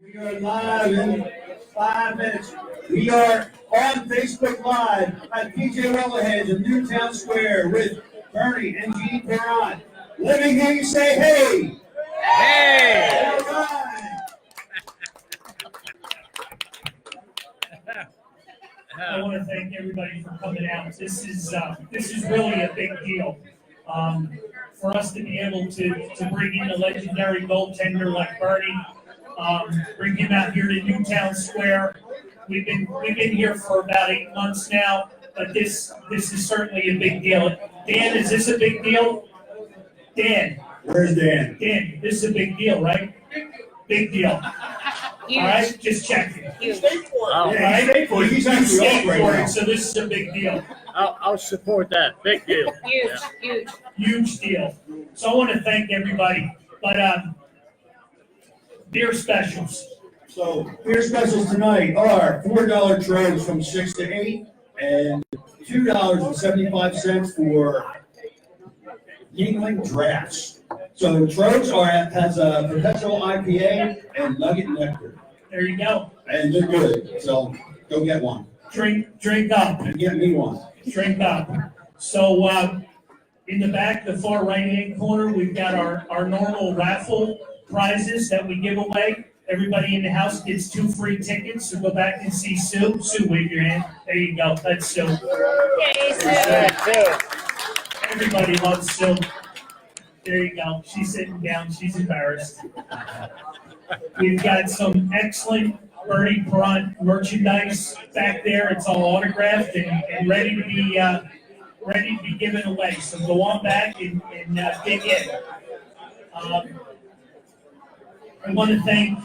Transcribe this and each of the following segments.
We are live in 5 minutes. We are on Facebook Live at PJ Wellhead in Newtown Square with Bernie and Gene Perron. Let me hear you say hey. Hey! All right. I want to thank everybody for coming out. This is really a big deal. For us to be able to bring in a legendary goaltender like Bernie, bring him out here to Newtown Square. We've been here for about 8 months now, but this is certainly a big deal. Dan, is this a big deal? Dan. Where's Dan? Dan, this is a big deal, right? Big deal. Huge. All right, just checking. Huge. All Yeah, he's right, paid for it. He's actually off right for now. it, so this is a big deal. I'll support that. Big deal. Huge, Yeah. huge. Huge deal. So I want to thank everybody. But beer specials. So beer specials tonight are $4 trays from 6 to 8 and $2.75 for Yingling drafts. So Trogs has a perpetual IPA and Nugget Nectar, There you go. and they're good. So go get one Drink up. and get me one. Drink up. So in the back, the far right-hand corner, we've got our normal raffle prizes that we give away. Everybody in the house gets 2 free tickets. So go back and see Sue. Sue, wave your hand. There you go. That's Sue. Yay, Sue. Everybody loves Sue. There you go. She's sitting down. She's embarrassed. We've got some excellent Bernie Perron merchandise back there. It's all autographed and ready to be given away. So go on back and dig in. I want to thank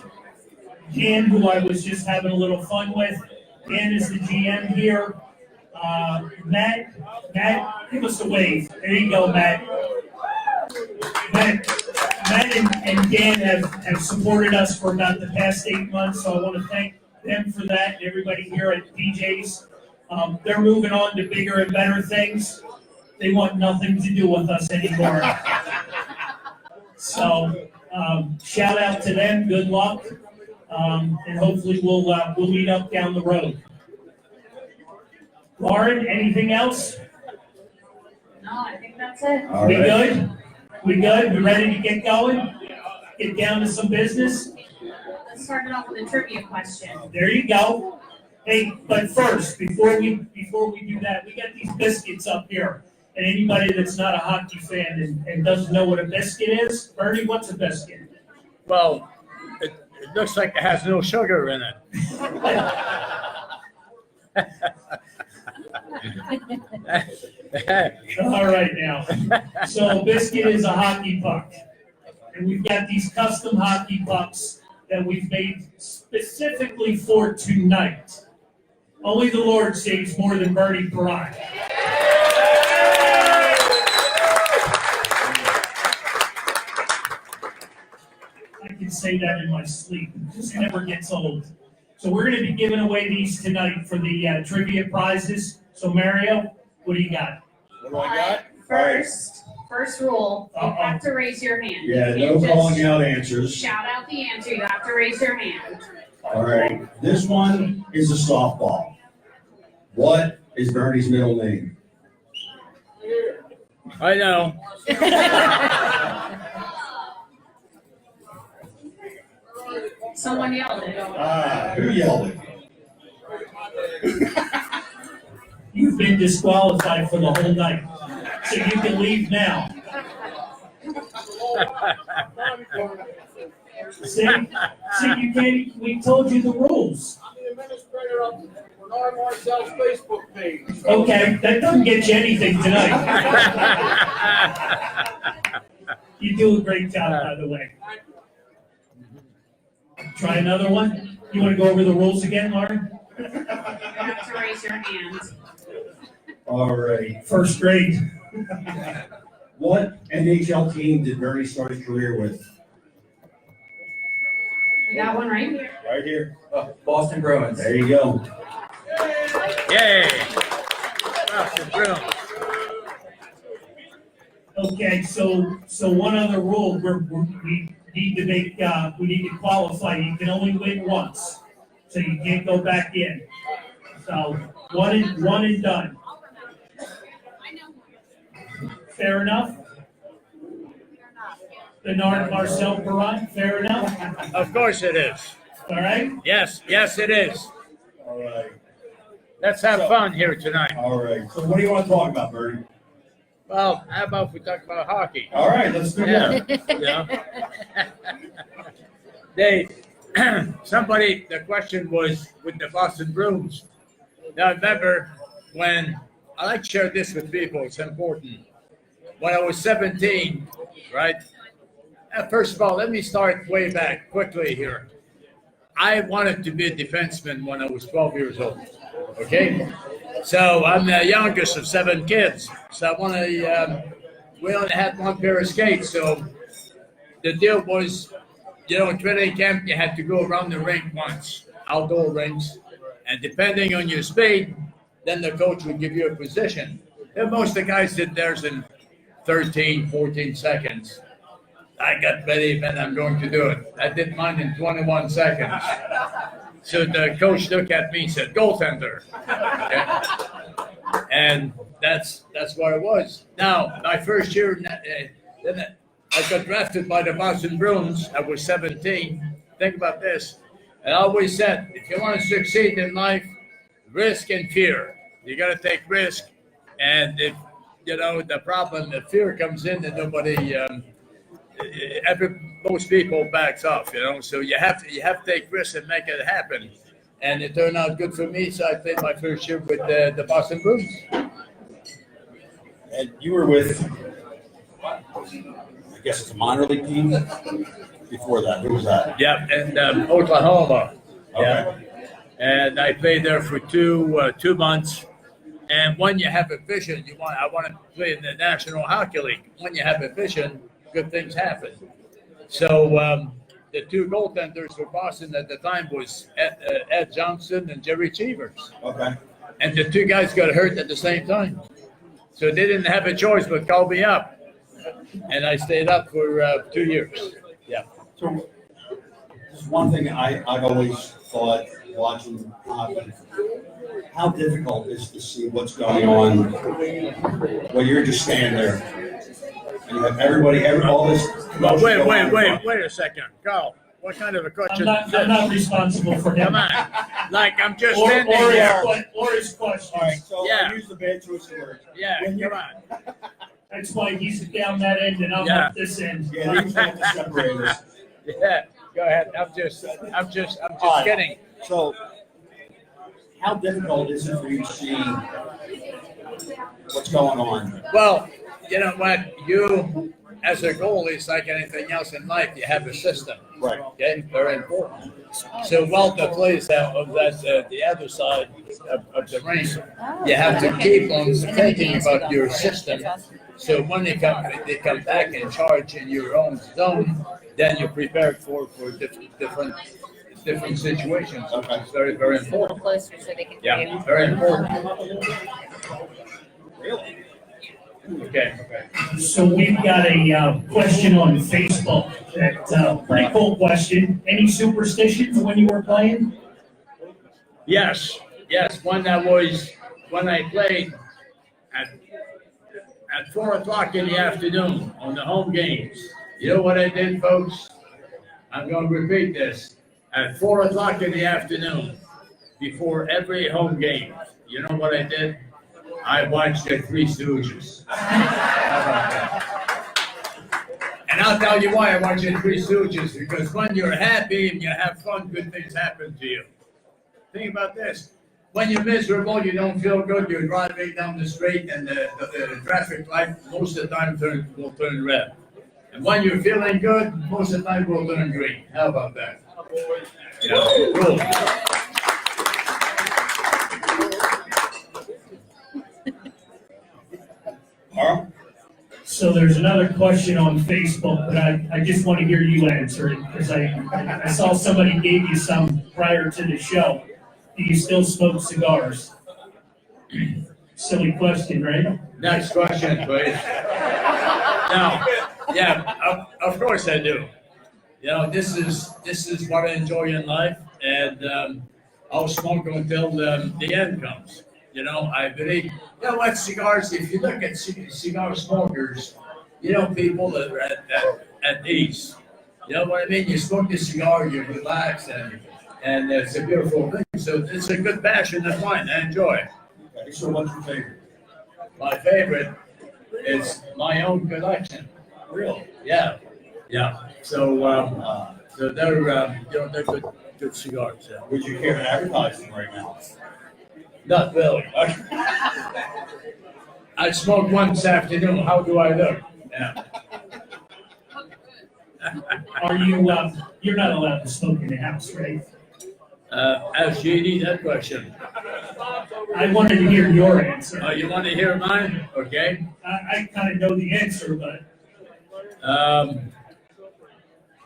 Dan, who I was just having a little fun with. Dan is the GM here. Matt, give us a wave. There you go, Matt. Matt and Dan have supported us for about the past 8 months, so I want to thank them for that, and everybody here at PJ's. They're moving on to bigger and better things. They want nothing to do with us anymore. So shout out to them, good luck, and hopefully we'll meet up down the road. Lauren, anything else? No, I think that's it. All We right. good? We good? We ready to get going? Get down to some business? Let's start it off with a trivia question. There you go. Hey, but first, before we do that, we got these biscuits up here. And anybody that's not a hockey fan and doesn't know what a biscuit is, Bernie, what's a biscuit? Well, it looks like it has no sugar in it. All right now. So a biscuit is a hockey puck. And we've got these custom hockey pucks that we've made specifically for tonight. Only the Lord saves more than Bernie Perron. I can say that in my sleep. It just never gets old. So we're going to be giving away these tonight for the trivia prizes. So Mario, what do you got? What do I got? First rule, you have to raise your hand. Yeah, You no can't just calling out answers. shout out the answer, you have to raise your hand. All right. This one is a softball. What is Bernie's middle name? I know. Someone yelled it. Who yelled it? You've been disqualified for the whole night. So you can leave now. See, you can't, we told you the rules. The administrator of Bernard Marcel's Facebook page. Okay, that doesn't get you anything tonight. You do a great job, by the way. Try another one? You want to go over the rules again, Lauren? You have to raise your hand. All right. First grade. What NHL team did Bernie start his career with? We got one right here. Right here. Boston Bruins. There you go. Yay! Boston Bruins. Okay, so one other rule, we need to make, we need to qualify, you can only win once, so you can't go back in. So, one and done. Fair enough? Bernard Marcel Perron, fair enough? Of course it is. All right? Yes, yes, it is. All right. Let's have fun here tonight. All right. So what do you want to talk about, Bertie? Well, how about if we talk about hockey? All right, let's do that. Yeah. They, somebody, the question was with the Boston Bruins. Now, remember when, I like to share this with people, it's important. When I was 17, right? First of all, let me start way back quickly here. I wanted to be a defenseman when I was 12 years old. Okay? So I'm the youngest of 7 kids. So I want to, we only had one pair of skates. So the deal was, you know, in training camp, you had to go around the rink once, outdoor rinks. And depending on your speed, then the coach would give you a position. And most of the guys did theirs in 13, 14 seconds. I got ready, and I'm going to do it. I did mine in 21 seconds. So the coach looked at me and said, goaltender. Okay? And that's what it was. Now, my first year, then I got drafted by the Boston Bruins. I was 17. Think about this. And I always said, if you want to succeed in life, risk and fear. You got to take risk. And if, you know, the problem, the fear comes in and nobody, most people backs off, you know. So you have to take risks and make it happen. And it turned out good for me. So I played my first year with the Boston Bruins. And you were with, I guess it's a minor league team before that. Who was that? Yeah, and Oklahoma. Okay. Yeah, and I played there for 2 months. And when you have a vision, I want to play in the National Hockey League. When you have a vision, good things happen. So the 2 goaltenders for Boston at the time was Ed Johnson and Jerry Cheevers. Okay. And the 2 guys got hurt at the same time. So they didn't have a choice but call me up. And I stayed up for 2 years. Yeah. So, just one thing I've always thought watching hockey, how difficult is to see what's going on when you're just standing there and you have everybody, all this. Well, wait a second. Carl, what kind of a question is I'm not this? responsible for him. Come on. Like, I'm just Or standing here. his questions. All right, so Yeah. I use the bad choice of words. Yeah, When you- come on. That's why he's down that end and I'm Yeah. up this end. Yeah, they used to have to separate us. Yeah, go ahead. I'm just All right. kidding. So, how difficult is it for you to see what's going on? Well, you know what? You, as a goalie, it's like anything else in life. You have a system. Right. Okay, very important. So while the plays of that the other side of the ring, you have to keep on thinking about your system. So when they come back and charge in your own zone, then you're prepared for different situations. Okay. It's very, very A little important. closer so they can hear Yeah, you. very important. Really? Okay. So we've got a question on Facebook. That pretty cool question. Any superstitions when you were playing? Yes. When I played at 4:00 in the afternoon on the home games. You know what I did, folks? I'm going to repeat this. At 4:00 in the afternoon, before every home game, you know what I did? I watched the Three Stooges. How about that? And I'll tell you why I watch the Three Stooges, because when you're happy and you have fun, good things happen to you. Think about this. When you're miserable, you don't feel good, you're driving down the street and the traffic light most of the time will turn red. And when you're feeling good, most of the time will turn green. How about that? You know, cool. Carl? So there's another question on Facebook, but I just want to hear you answer it because I saw somebody gave you some prior to the show. Do you still smoke cigars? Silly question, right? Next question, please. No, yeah, of course I do. You know, this is what I enjoy in life, and I'll smoke until the end comes. You know, I believe. You know what? Cigars. If you look at cigar smokers, you know, people that are at ease. You know what I mean? You smoke the cigar, you relax, and it's a beautiful thing. So it's a good passion of mine. I enjoy it. Okay, so what's your favorite? My favorite is my own collection. Really? Yeah, yeah. So they're you know, they're good cigars. Yeah. Would you care to advertise them right now? Not really. I smoked one this afternoon. How do I look? Yeah. Are you, you're not allowed to smoke in the house, right? Ask JD that question. I wanted to hear your answer. Oh, you want to hear mine? Okay. I kind of know the answer, but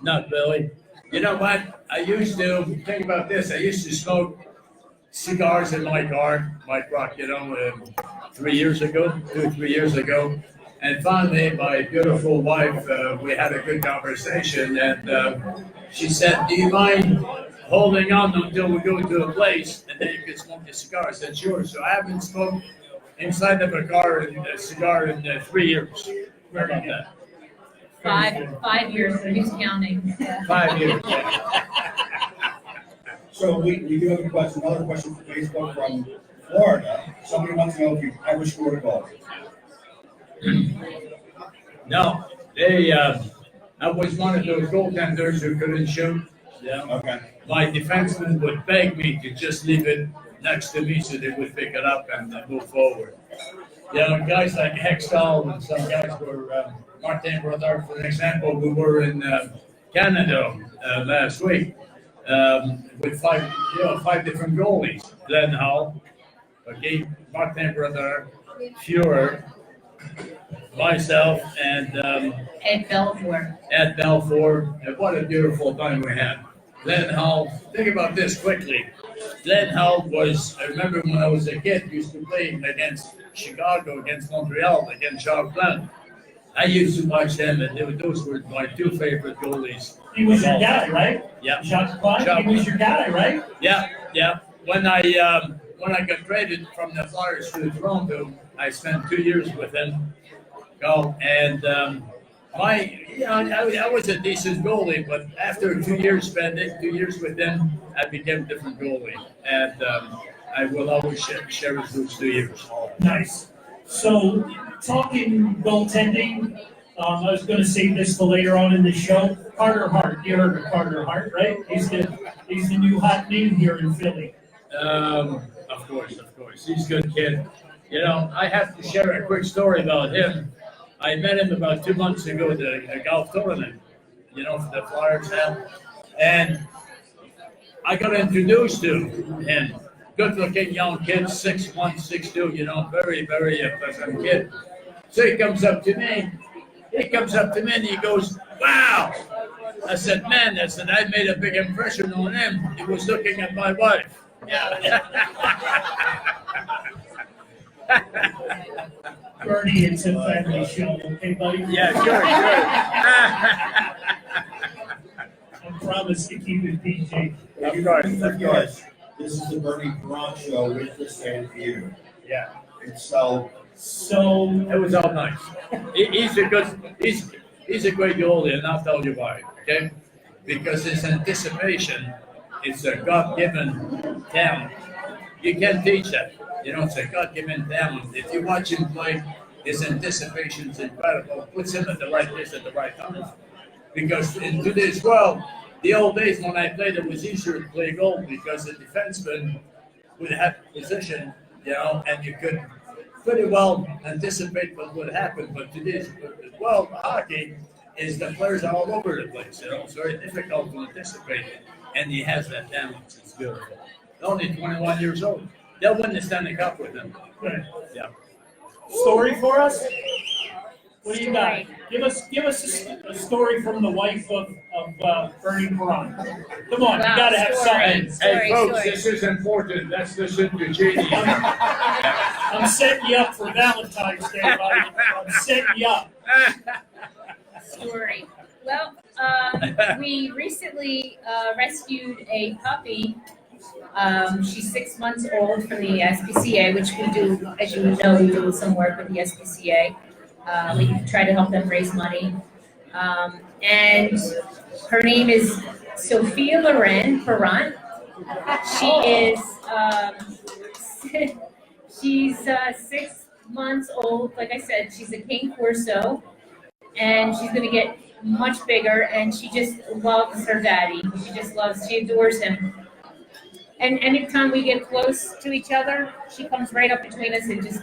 Not really. You know what? I used to think about this. I used to smoke cigars in my car, my truck, you know, 3 years ago, 2, 3 years ago. And finally, my beautiful wife, we had a good conversation, and she said, "Do you mind holding on until we go to a place, and then you can smoke the cigar?" I said, "Sure." So I haven't smoked inside of a car and a cigar in 3 years. How about that? 5 years, who's counting? 5 years. So we do have a question, another question from Facebook from Florida. Somebody wants to know if you've ever scored a goal. No, they. I was one of those goaltenders who couldn't shoot. Yeah. Okay. My defenseman would beg me to just leave it next to me so they would pick it up and move forward. You know, guys like Hextall and some guys were Martin Brodeur, for example, who were in Canada last week with five different goalies. Glenn Hall, okay, Martin Brodeur, Fuhrer, myself, and Ed Belfour. Ed Belfour. And what a beautiful time we had. Glenn Hall, think about this quickly. Glenn Hall was, I remember when I was a kid, used to play against Chicago, against Montreal, against Jacques Plante. I used to watch them, and those were my two favorite goalies. he was your guy, right? Yeah. Jacques Plante, he was your guy, right? Yeah. When I got traded from the Flyers to Toronto, I spent 2 years with him. And I was a decent goalie, but after 2 years spending 2 years with them, I became a different goalie, and I will always cherish those 2 years. Nice. So, talking goaltending, I was going to save this for later on in the show. Carter Hart, you heard of Carter Hart, right? He's the new hot name here in Philly. Of course, he's a good kid. You know, I have to share a quick story about him. I met him about 2 months ago at a golf tournament, you know, for the Flyers now. And I got introduced to him. Good-looking young kid, 6'1", 6'2", you know, very, very pleasant kid. So he comes up to me and he goes, "Wow." I said, "Man," I made a big impression on him. He was looking at my wife. Yeah. Bernie, it's a family show, okay, buddy? Yeah, sure. I promise to keep it PG. Of course. This is the Bernie Perron show with this and you. Yeah. And so, It was all nice. He's a great goalie, and I'll tell you why. Okay, because his anticipation is a God-given talent. You can't teach that. You know, it's a God-given talent. If you watch him play, his anticipation is incredible. Puts him at the right place at the right time. Because in today's world, the old days when I played, it was easier to play goal because the defenseman would have position, you know, and you could pretty well anticipate what would happen. But today's world, hockey is the players are all over the place. You know, it's very difficult to anticipate. And he has that talent. It's beautiful. Only 21 years old. They'll win the Stanley Cup with him. Good. Yeah. Story for us? What do you got? Give us a story from the wife of Bernie Perron. Come on, you Wow, gotta have story. something. Hey, folks, this is important. Let's listen to Jeannie. I'm setting you up for Valentine's Day, buddy. I'm setting you up. Story. Well, we recently rescued a puppy. She's 6 months old from the SPCA, which we do, as you know, we do some work with the SPCA. We try to help them raise money. And her name is Sophia Loren Perron. She is, she's 6 months old. Like I said, she's a Cane Corso, and she's gonna get much bigger, and she just loves her daddy. She adores him. And anytime we get close to each other, she comes right up between us and just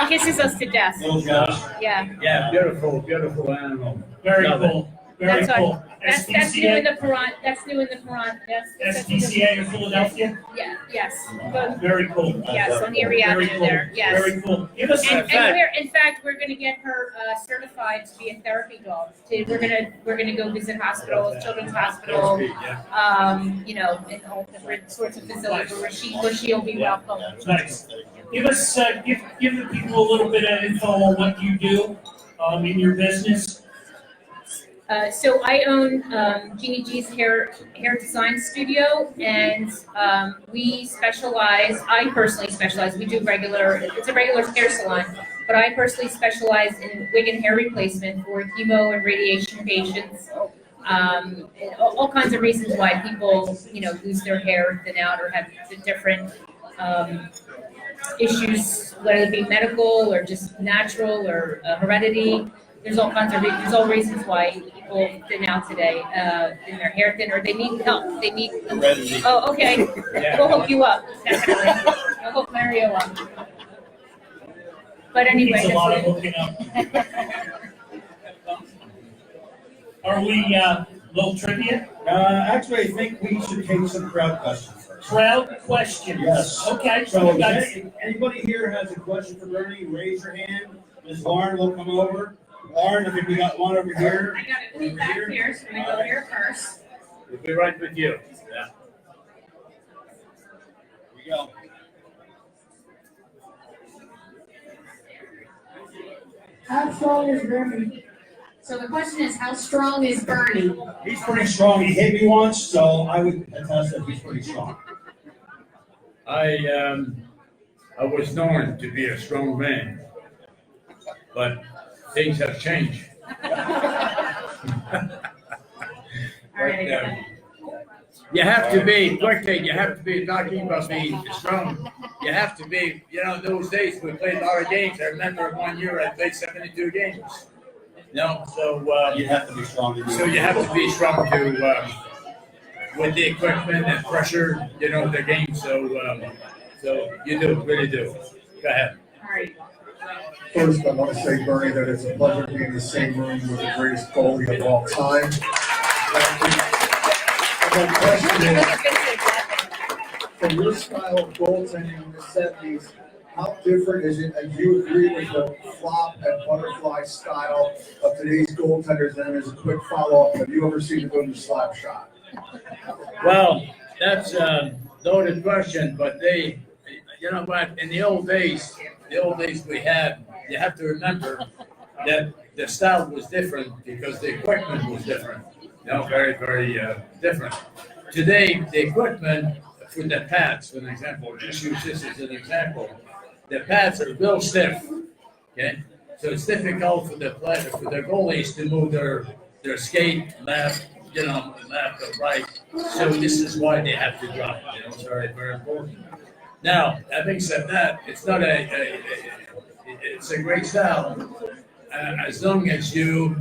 kisses us to death. Little Josh. Yeah. Yeah, beautiful, beautiful animal. Very Love it. cool. Very That's cool. That's new in SPCA, the Perron. That's new in the Perron. That's SPCA in Philadelphia. Yeah. Yes. But, Very cool. yes, on Erie Very Avenue cool. there. Yes. Very cool. Give us And, a and we're, in fact, we're going to get her certified to be a therapy dog. We're gonna go visit hospitals, children's hospital, you know, and all different sorts of facilities where she'll be welcome. nice. Give us give the people a little bit of info on what you do in your business. So I own Jeannie G's hair design studio, and I personally specialize, it's a regular hair salon, but I personally specialize in wig and hair replacement for chemo and radiation patients. And all kinds of reasons why people, you know, lose their hair, thin out, or have the different issues, whether it be medical or just natural or heredity. There's all kinds of reasons why people thin out today, in their hair thin, or they need help. They need. Heredity. Oh, okay. We'll hook you up. Definitely. We'll hook Mario up. But anyway, It's a lot of that's hooking up. Are we little trivia? Actually, I think we should take some crowd questions first. Crowd questions. Yes. Okay. So, we got- if anybody here has a question for Bernie, raise your hand. Ms. Lauren will come over. Lauren, I think we got one over here. I got it moved back here, so we go here first. We'll be right with you. Yeah. Here we go. How strong is Bernie? So the question is, how strong is Bernie? He's pretty strong. He hit me once, so I would attest that he's pretty strong. I was known to be a strong man, but things have changed. All right. You have to be, quickly, you have to be talking about being strong. You have to be, you know, those days we played a lot of games. I remember 1 year I played 72 games. You know, You have to be strong to do so it. you have to be strong to, with the equipment and pressure, you know, the game. So you do, really do. Go ahead. All right. First, I want to say, Bernie, that it's a pleasure being in the same room with the greatest goalie of all time. My question is, from your style of goaltending in the 70s, how different is it, and do you agree with the flop and butterfly style of today's goaltenders? And as a quick follow-up, have you ever seen a good slap shot? Well, that's a loaded question, but they, you know what, in the old days we had, you have to remember that the style was different because the equipment was different. You know, very, very different. Today, the equipment for the pads, for an example, just use this as an example. The pads are real stiff, okay? So it's difficult for the player, for the goalies to move their skate left, you know, left or right. So this is why they have to drop. You know, it's very, very important. Now, having said that, it's not it's a great style as long as you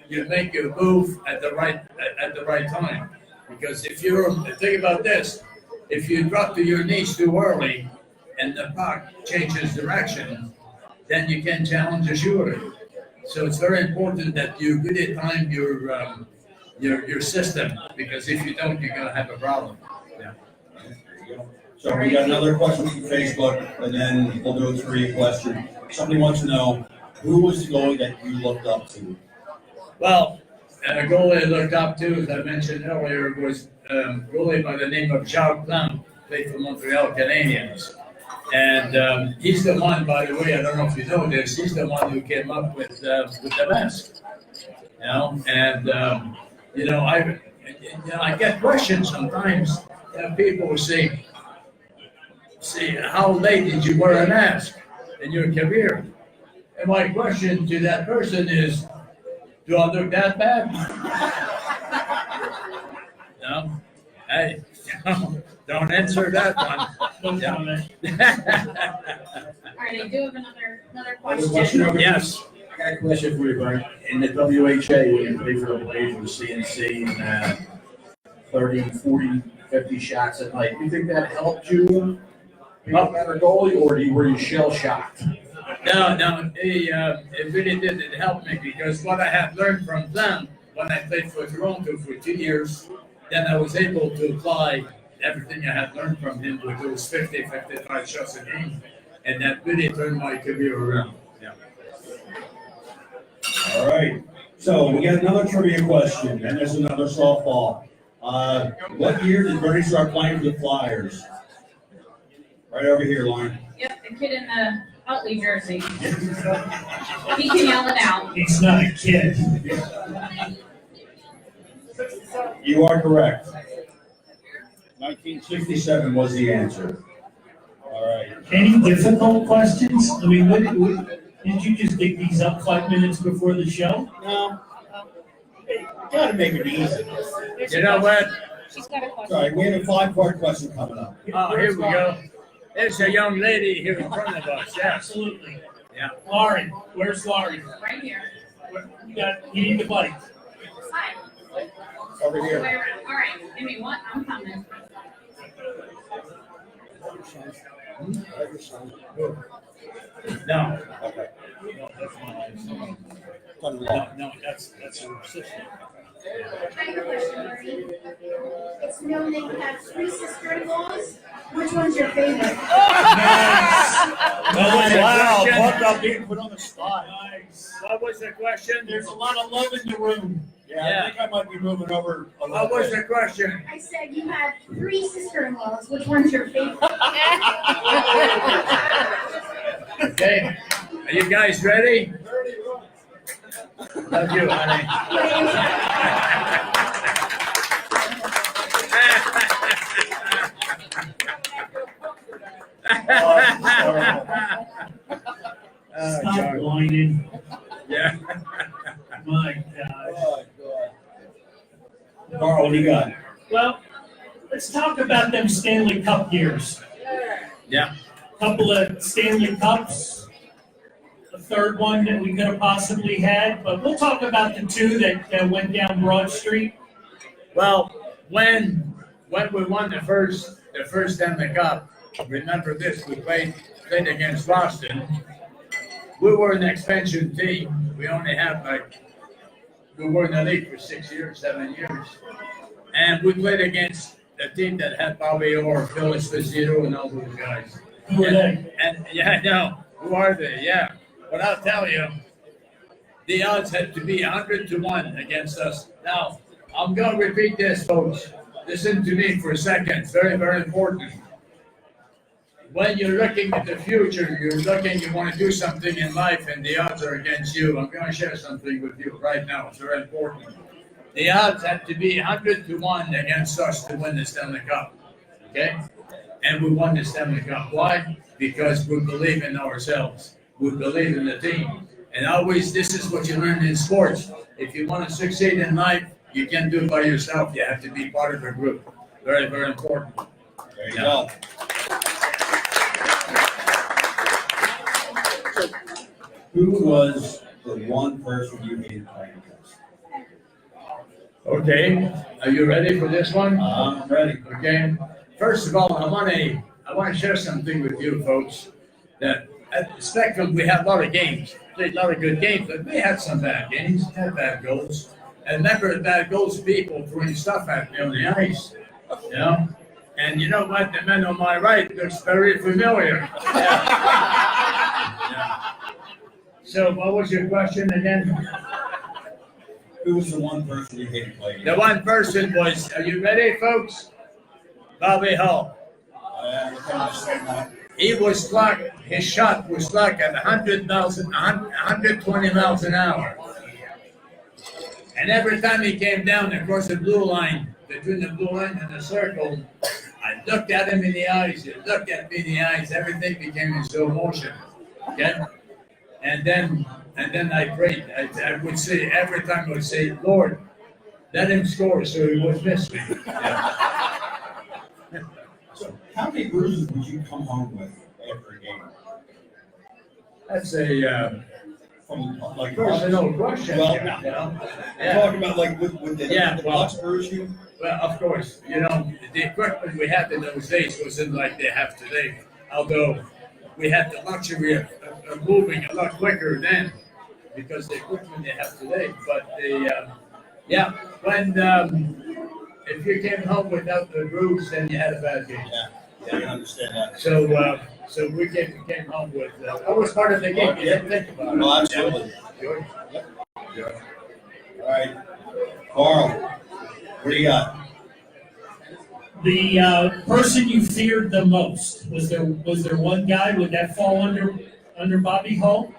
make your move at the right time. Because if think about this, if you drop to your knees too early and the puck changes direction, then you can challenge the shooter. So it's very important that you really time your system, because if you don't, you're gonna have a problem. Yeah. So we got another question from Facebook, and then we'll do a three question. Somebody wants to know, Who was the goalie that you looked up to? Well, a goalie I looked up to, as I mentioned earlier, was a goalie by the name of Charles Plum, played for Montreal Canadiens. And he's the one, by the way, I don't know if you know this, he's the one who came up with the mask. You know, and I get questions sometimes. People will say, how late did you wear a mask in your career? And my question to that person is, do I look that bad? No, hey, don't answer that one. No comment. All right, I do have another question. Yes. I got a question for you, Brian. In the WHA, when you pay for the blade for the CNC and 30, 40, 50 shots at night, do you think that helped you become a better goalie, or were you shell shocked? No, it really did. It helped me because what I had learned from them when I played for Toronto for 2 years, then I was able to apply everything I had learned from him with those 50, 55 shots a game. And that really turned my career around. Yeah. All right. So we got another trivia question, and there's another softball. What year did Bernie start playing for the Flyers? Right over here, Lauren. Yep, the kid in the Utley jersey. He can yell it out. He's not a kid. You are correct. 1967 was the answer. All right. Any difficult questions? I mean, did you just dig these up 5 minutes before the show? No. Hey, gotta make it easy. You know what? She's got a question. Sorry, we have a 5-part question coming up. Oh, here we go. There's a young lady here in front of us. Yes. Absolutely. Yeah. Lauren, where's Lauren? Right here. You need the mic. Hi. Over Way here. around. All right, give me one. I'm coming. No. Okay. No, that's her sister. I have a question, Bernie. It's known that you have 3 sister-in-laws. Which one's your favorite? Wow, Buck up being put on the spot. Nice. What was the question? There's a lot of love in the room. Yeah, I think I might be moving over a little What was bit. the question? I said you have 3 sister-in-laws. Which one's your favorite? Okay. Are you guys ready? Love you, honey. Oh, Stop Charlie. whining. Yeah. My gosh. Oh, God. Carl, what do you got? Well, let's talk about them Stanley Cup years. Yeah. Couple of Stanley Cups. A third one that we could have possibly had, but we'll talk about the 2 that went down Broad Street. Well, when we won the first Stanley Cup, remember this, we played against Boston. We were an expansion team. We only had we were in the league for 6 years, 7 years. And we played against a team that had Bobby Orr, Phil Esposito, and all those guys. Who were they? And yeah, no, who are they? Yeah. But I'll tell you, the odds had to be 100 to 1 against us. Now, I'm going to repeat this, folks. Listen to me for a second. It's very, very important. When you're looking at the future, you want to do something in life, and the odds are against you. I'm going to share something with you right now. It's very important. The odds had to be 100 to 1 against us to win the Stanley Cup. Okay? And we won the Stanley Cup. Why? Because we believe in ourselves. We believe in the team. And always, this is what you learn in sports. If you want to succeed in life, you can't do it by yourself. You have to be part of a group. Very, very important. There you go. Who was the one person you hated playing against? Okay, are you ready for this one? I'm ready. Okay. First of all, I want to share something with you folks. That at Spectrum we had a lot of games, played a lot of good games, but we had some bad games, had bad goals. And remember, bad goals people throwing stuff at me on the ice. You know? And you know what? The man on my right looks very familiar. Yeah. So what was your question again? Who was the one person you hated playing? The one person was, are you ready, folks? Bobby Hull. I can understand that. He was like, his shot was like at 120 miles an hour. And every time he came down across the blue line, between the blue line and the circle, I looked at him in the eyes, he looked at me in the eyes, everything became in slow motion. Okay? And then I prayed. I would say, every time I would say, Lord, let him score so he would miss me. Yeah. So how many bruises would you come home with after a game? That's a From like personal question. Well, you know? I'm Yeah. talking about like with the Yeah, the well- Bucks bruise you. Well, of course, you know, the equipment we had in those days wasn't like they have today. Although we had the luxury of moving a lot quicker then because the equipment they have today. But yeah, when if you came home without the bruise, then you had a bad game. Yeah, I can understand that. So we came home with. I was part of the game. You didn't think about it. Well, absolutely. Good. All right, Carl, what do you got? The person you feared the most, was there one guy, would that fall under Bobby Hull?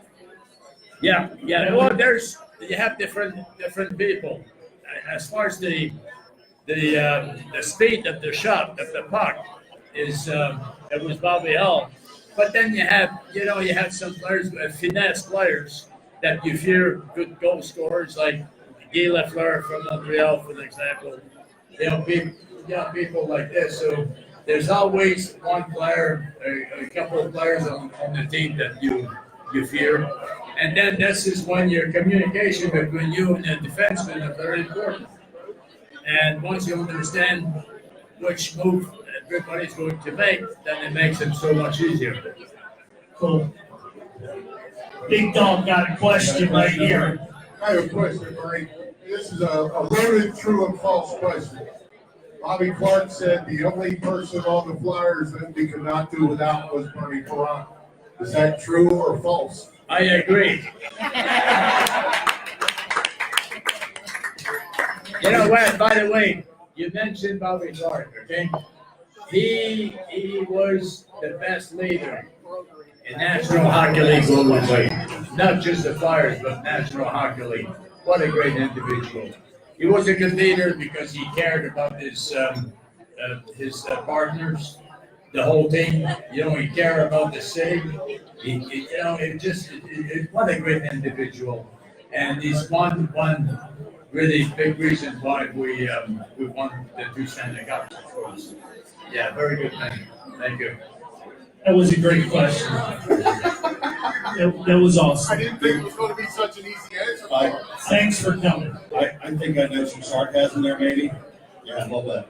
Yeah. Well, you have different people. As far as the speed of the shot of the puck is, it was Bobby Hull. But then you have some players, finesse players that you fear, good goal scorers like Guy Lafleur from Montreal, for example. People like this. So there's always one player, a couple of players on the team that you fear. And then this is when your communication between you and the defenseman are very important. And once you understand which move everybody's going to make, then it makes it so much easier. Cool. Big Dog got a question right here. I have a question, Murray. This is a loaded true and false question. Bobby Clark said the only person on the Flyers that we could not do without was Bernie Perron. Is that true or false? I agree. You know what? By the way, you mentioned Bobby Clark, okay? He was the best leader in National Hockey League globally. Not just the Flyers, but National Hockey League. What a great individual. He was a good leader because he cared about his partners, the whole team. You know, he cared about the city. What a great individual. And he's one really big reason why we won the two Stanley Cups, of course. Yeah, very good thing. Thank you. That was a great question. That was I awesome. didn't think it was going to be such an easy answer. Thanks for coming. I think I know some sarcasm there, maybe. Yeah, a little bit.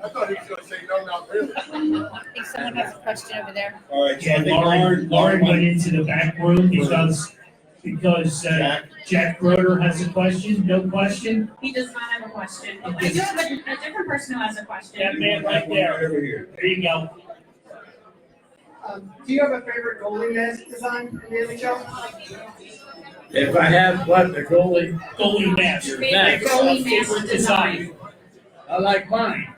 I thought he was going to say, no, not really. I think someone has a question over there. All right, so I Yeah, think Lauren went into the back room because Jack Broder has a question. No question? He does not have a question. I do have a different person who has a question. That man right there. Over here. There you go. Do you have a favorite goalie mask design in the NHL? If I have what, the goalie, Goalie mask. Favorite Mask. goalie mask Favorite design. design. I like mine.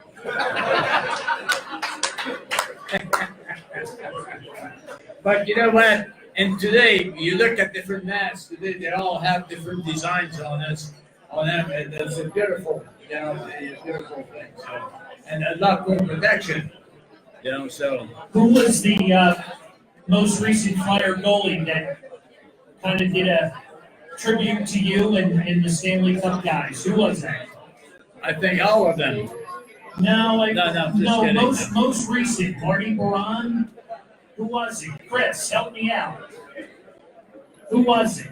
But you know what? And today, you look at different masks. Today, they all have different designs on them, and it's a beautiful, beautiful thing. So, and a lot more protection, So Who was the most recent Flyer goalie that kind of did a tribute to you and the Stanley Cup guys? Who was that? I think all of them. No, just kidding. most recent, Marty Baron. Who was it? Chris, help me out. Who was it?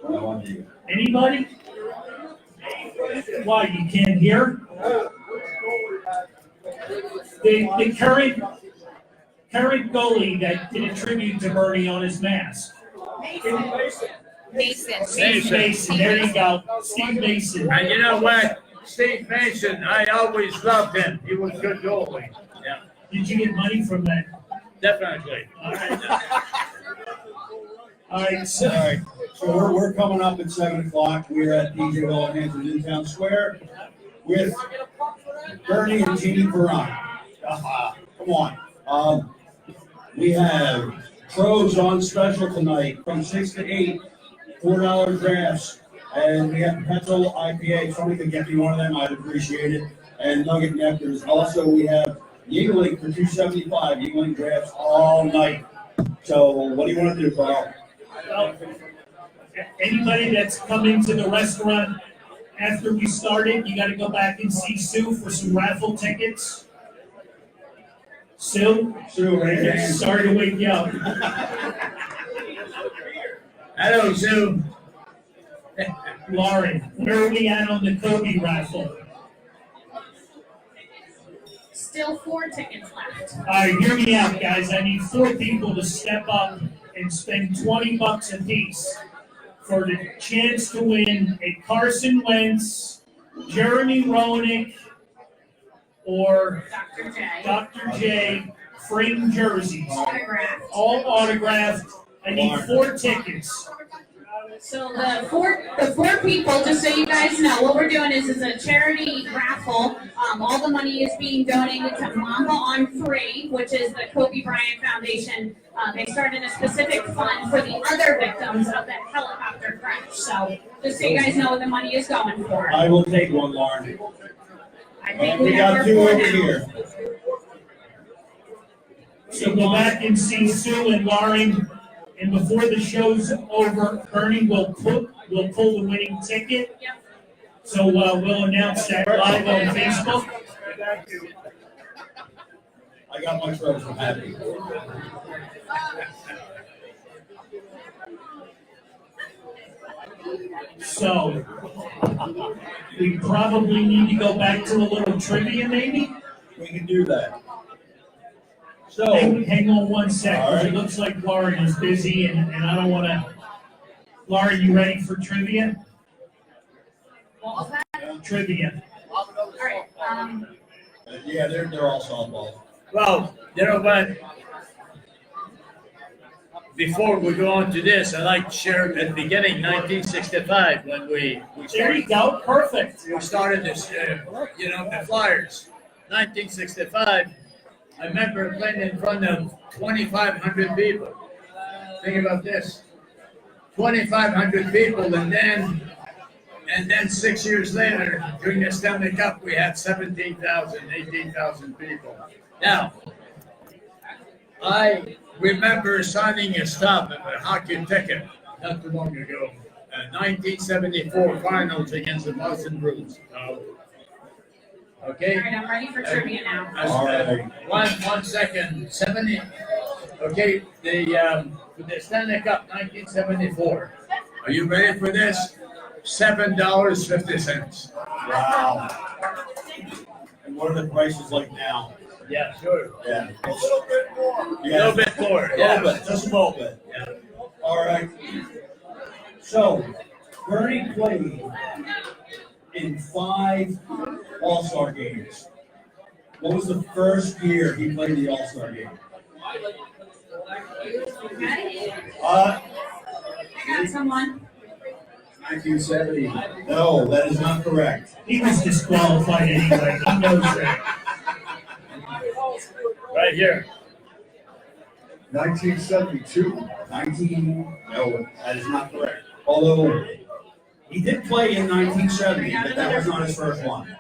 No idea. Anybody? Why, you can't hear? The current goalie that did a tribute to Bernie on his mask. Mason. Steve Mason, there you go. Steve Mason. And you know what? Steve Mason, I always loved him. He was a good goalie. Yeah, Did you get money from that? definitely. All right. All right, so, All right, so we're coming up at 7 o'clock. We're at PJ Wellingham's in Newtown Square with Bernie and Jeannie Perron. Come on. We have pros on special tonight from 6 to 8, $4 drafts. And we have Pencil IPA. If somebody could get me one of them, I'd appreciate it. And Nugget Nectars. Also, we have Yingling for $2.75. Yingling drafts all night. So what do you want to do, Carl? well, anybody that's coming to the restaurant after we started, you gotta go back and see Sue for some raffle tickets. Sue? Sue, right there. Sorry to wake you up. Hello, Sue. Lauren, where are we at on the Kobe raffle? Still 4 tickets left. All right, hear me out, guys. I need 4 people to step up and spend $20 a piece for the chance to win a Carson Wentz, Jeremy Roenick, or Dr. J. Dr. J framed jerseys, Autographed. all autographed. I need 4 tickets. So the four people, just so you guys know, what we're doing is a charity raffle. All the money is being donated to Mama on 3, which is the Kobe Bryant Foundation. They started a specific fund for the other victims of that helicopter crash. So just so you guys know what the money is going for. I will take one, Lauren. I think We have got our 2 4 over now. here. So go back and see Sue and Lauren, and before the show's over, Bernie will pull the winning ticket. Yep. So we'll announce that live on Facebook. I got my trophy. I'm happy. So we probably need to go back to a little trivia, maybe. We can do that. So, Hang on one sec, 'cause All right. it looks like Lauren is busy, and I don't want to. Lauren, you ready for trivia? What was that? Trivia. All right. yeah, they're all softball. Well, you know what? Before we go on to this, I'd like to share at the beginning, 1965, when we There you started, go. Perfect. we started this, the Flyers. 1965, I remember playing in front of 2,500 people. Think about this. 2,500 people, and then 6 years later, during the Stanley Cup, we had 17,000, 18,000 people. Now, I remember signing a stop of a hockey ticket not too long ago. 1974 finals against the Boston Bruins. Okay? All right, I'm ready for trivia now. All right. One second. 70. Okay, for the Stanley Cup 1974. Are you ready for this? $7.50. Wow. And what are the prices like now? Yeah, sure. Yeah. A little bit more. A Yeah. little bit, just a little bit. Yeah. All right. So, Bernie played in 5 All-Star games. What was the first year he played the All-Star game? I got someone. 1970. No, that is not correct. He was disqualified anyway. He knows that. Right here. 1972. No, that is not correct. Although, he did play in 1970, but that was not his first one.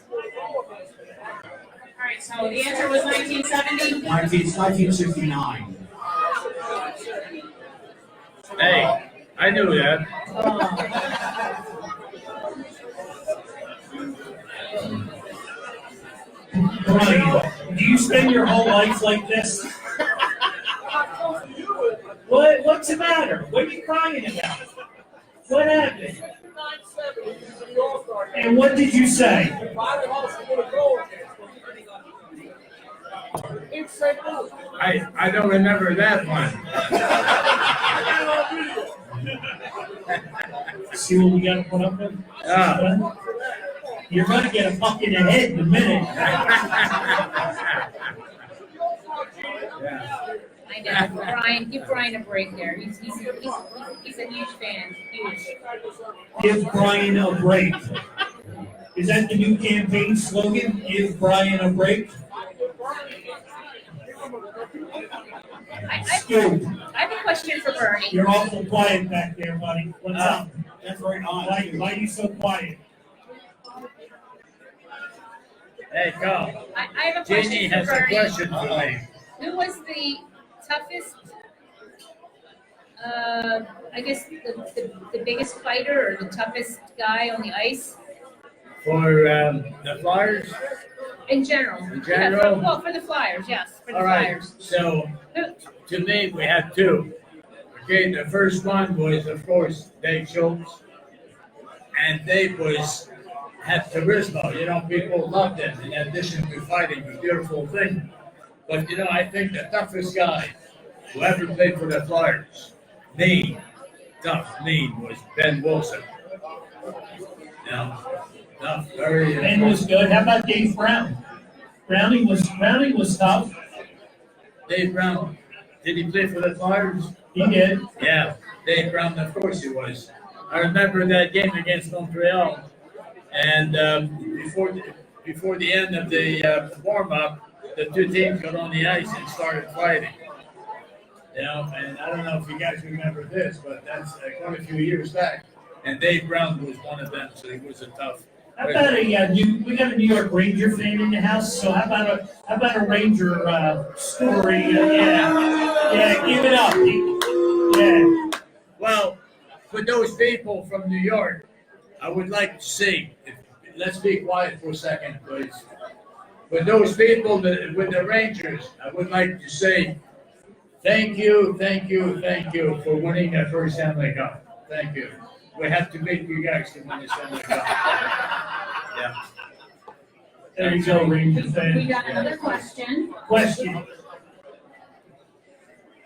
All right, so the answer was 1970. 1969. Hey, I knew that. Brian, do you spend your whole life like this? What's the matter? What are you crying about? What happened? And what did you say? I don't remember that one. See what we gotta put up with? Yeah. You're gonna get a fuck in the head in a minute. Yeah. I know. Brian, give Brian a break there. He's a huge fan. Huge. Give Brian a break. Is that the new campaign slogan? Give Brian a break? I have a question for Bernie. You're awful quiet back there, buddy. What's up? That's very odd. Why are you so quiet? Hey, go. I have a question Jeannie for has a Bernie. question for me. Who was the toughest, I guess the biggest fighter or the toughest guy on the ice? For the Flyers? In general. In general? Yeah, well, for the Flyers, yes, for the All right, Flyers. so to me, we had two. Okay, the first one was, of course, Dave Schultz. And Dave had charisma, you know, people loved him in addition to fighting, a beautiful thing. But, you know, I think the toughest guy who ever played for the Flyers, mean, was Ben Wilson. You know, tough, very. Ben was good. How about Dave Brown? Browning was tough. Dave Brown, did he play for the Flyers? He did. Yeah, Dave Brown, of course he was. I remember that game against Montreal, and before the end of the warm-up, the two teams got on the ice and started fighting. You know, and I don't know if you guys remember this, but that's quite a few years back. And Dave Brown was one of them, so he was a tough. How about we got a New York Ranger fan in the house, so how about a Ranger story? Yeah, give it up. Yeah. Well, for those people from New York, I would like to say, let's be quiet for a second, please. For those people with the Rangers, I would like to say thank you for winning the first Stanley Cup. Thank you. We have to beat you guys to win the Stanley Cup. Yeah. There you go, Ranger We fan. got another question. Question.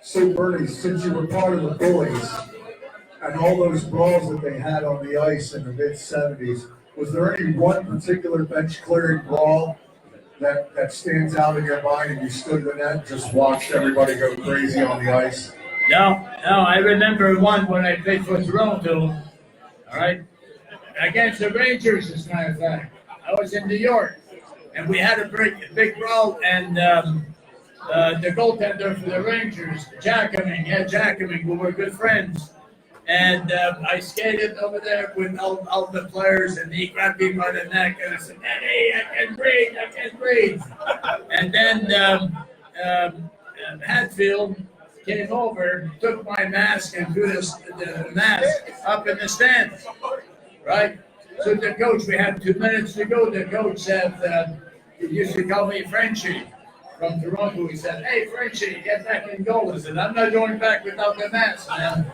So Bernie, since you were part of the Bullies and all those brawls that they had on the ice in the mid-70s, was there any one particular bench clearing brawl that stands out in your mind and you stood in the net and just watched everybody go crazy on the ice? No, I remember one when I played for Toronto, all right, against the Rangers, as a matter of fact. I was in New York, and we had a big brawl, and the goaltender for the Rangers, Jackaming, we were good friends. And I skated over there with all the players, and he grabbed me by the neck, and I said, "Hey, I can breathe." And then Hatfield came over, took my mask, and threw the mask up in the stands, right? So the coach, we had 2 minutes to go. The coach said, he used to call me Frenchie from Toronto. He said, "Hey, Frenchie, get back in goal." I said, "I'm not going back without the mask, man."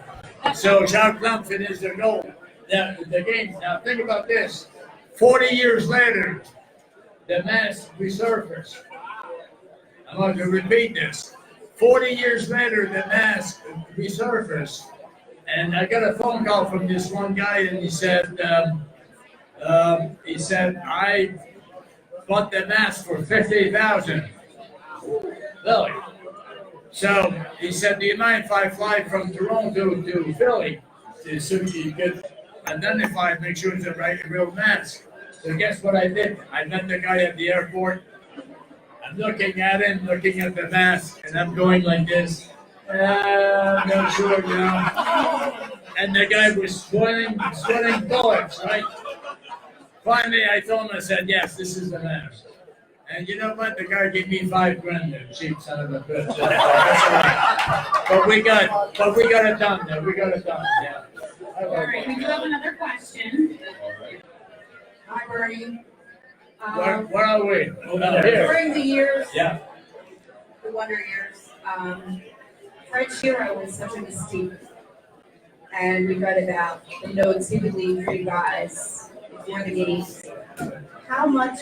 So Jacques Plum finished the goal. The game. Now think about this. 40 years later, the mask resurfaced. I'm going to repeat this. 40 years later, the mask resurfaced. And I got a phone call from this one guy, and he said, "I bought the mask for $50,000. Really? So he said, "Do you mind if I fly from Toronto to Philly so you could identify and make sure it's the right real mask?" So guess what I did? I met the guy at the airport. I'm looking at him, looking at the mask, and I'm going like this. I'm not sure, you know. And the guy was sweating bullets, right? Finally, I told him, I said, "Yes, this is the mask." And you know what? The guy gave me $5,000, the cheap son of a bitch. But we got it done. Though. We got it done. Yeah. All right, we do have another question. Hi, Bernie. Where are we? Here. During the years, Yeah. the Wonder Years, Fred Shero was such a mystique. And we read about the notes he would leave for you guys before the games. How much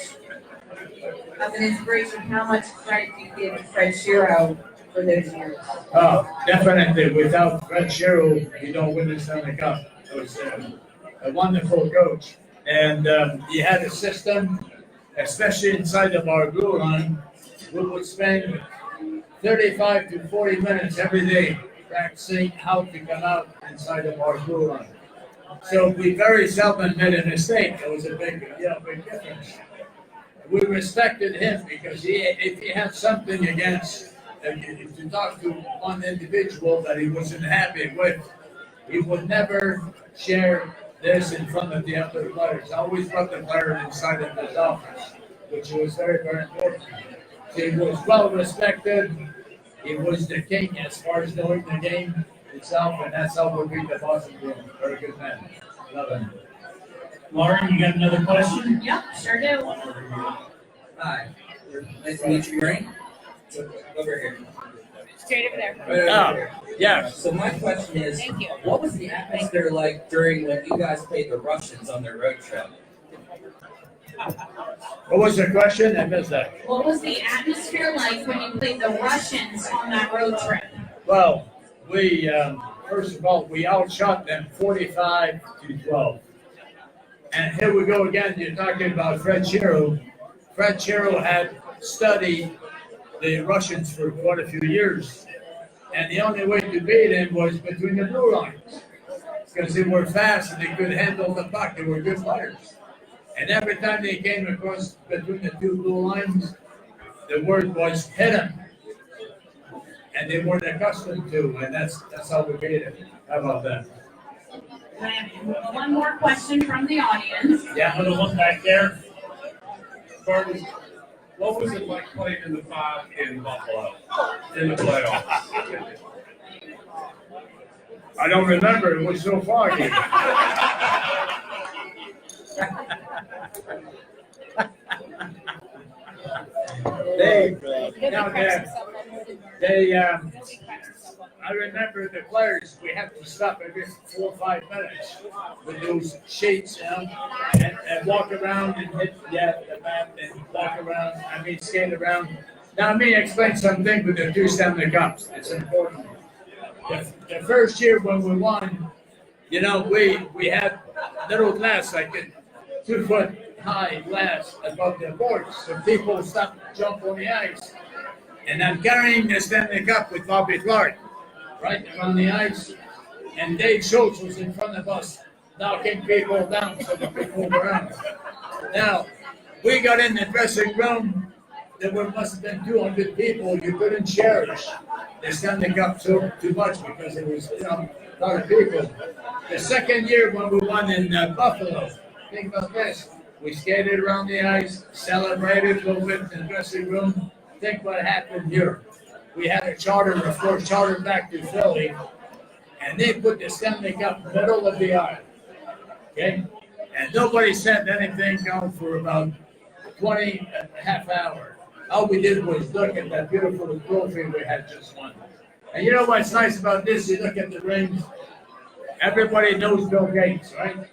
of an inspiration, how much credit do you give to Fred Shero for those years? Oh, definitely. Without Fred Shero, you don't win the Stanley Cup. It was a wonderful coach. And he had a system, especially inside of our blue line. We would spend 35 to 40 minutes every day practicing how to come out inside of our blue line. So we very seldom made a mistake. That was a big difference. We respected him because if he had something against, to talk to one individual that he wasn't happy with, he would never share this in front of the other players. Always brought the player inside of his office, which was very, very important. So he was well respected. He was the king as far as knowing the game itself, and that's how we beat the Boston Bruins. Very good man. Love him. Lauren, you got another question? Yep, sure do. Hi. Nice to meet you, Rain. Over here. Straight over there. Right over here. Yeah. So my question is, Thank you. what was the atmosphere like during when you guys played the Russians on their road trip? What was the question? I missed that. What was the atmosphere like when you played the Russians on that road trip? Well, we first of all we outshot them 45 to 12. And here we go again. You're talking about Fred Shero. Fred Shero had studied the Russians for quite a few years, and the only way to beat him was between the blue lines because they were fast and they could handle the puck. They were good players. And every time they came across between the two blue lines, the word was hit them. And they weren't accustomed to, and that's how we beat it. How about that? I have one more question from the audience. Yeah. Another one back there. Barton, what was it like playing in the 5 in Buffalo in the playoffs? I don't remember. It was so far. I remember the players, we had to stop every 4 or 5 minutes with those sheets, and walk around and hit the mat and walk around, skate around. Now, let me explain something with the 2 Stanley Cups. It's important. The first year when we won, we had little glass, like a 2-foot high glass above the boards, so people stopped to jump on the ice. And I'm carrying the Stanley Cup with Bobby Clark right around the ice, and Dave Schultz was in front of us, knocking people down so that we move around. Now, we got in the dressing room, there must have been 200 people. You couldn't cherish the Stanley Cup too much because it was a lot of people. The second year when we won in Buffalo, think about this, we skated around the ice, celebrated a little bit in the dressing room. Think what happened here. We had a charter, of course, chartered back to Philly, and they put the Stanley Cup middle of the aisle, okay? And nobody said anything down for about 20 and a half hours. All we did was look at that beautiful trophy we had just won. And you know what's nice about this? You look at the rings, everybody knows Bill Gates, right?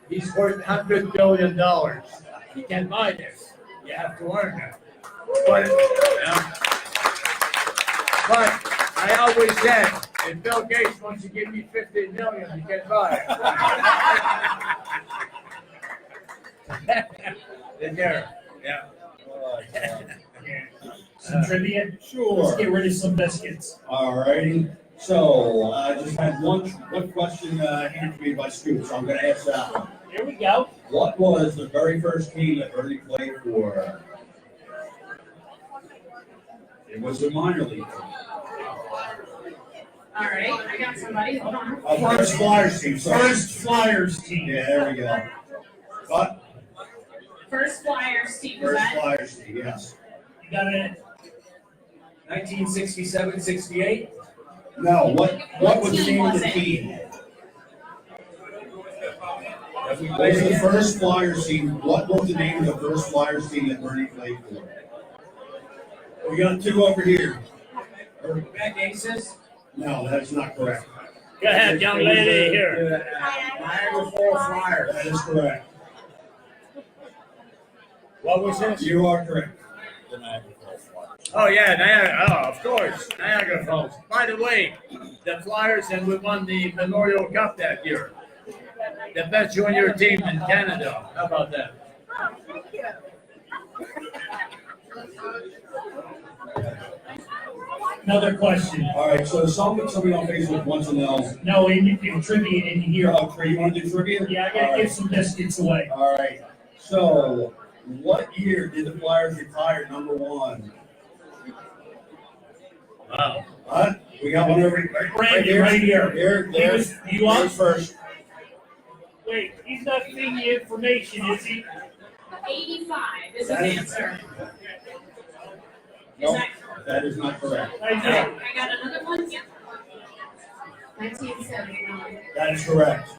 He's worth $100 billion. You can't buy this. You have to earn it. But I always said, if Bill Gates wants to give me $50 million, you can buy it. There, yeah. Some trivia? Sure. Let's get rid of some biscuits. All righty. So I just had one question handed to me by Scoop, so I'm going to ask that one. Here we go. What was the very first team that Bernie played for? It was the minor league. All right, I got somebody. Hold on. First Flyers team. Sorry. First Flyers team. Yeah, there we go. What? First Flyers team. First Is that? Flyers team, yes. You got it. 1967, 68? No, what was the team name of was the it? team? What was the first Flyers team? What was the name of the first Flyers team that Bernie played for? We got 2 over here. Back Aces? No, that's not correct. Go ahead, young lady, here. Niagara Falls Flyers. That is correct. What was this? You are correct. Oh, yeah, Niagara. Oh, of course, Niagara Falls. By the way, the Flyers, and we won the Memorial Cup that year. The best junior team in Canada. How about that? Thank you. Another question. All right, so somebody on Facebook wants to know. No, in trivia in here. Oh, you want to do trivia? Yeah, I gotta give some biscuits away. All right. So, what year did the Flyers retire number one? Wow. What? We got one over here. Brandon, right here. Here, He there. was- you up? There's first. Wait, he's not feeding you information, is he? 85 is his That is- answer. No, that is not correct. I did. I got another one? Yeah. 1979. That is correct.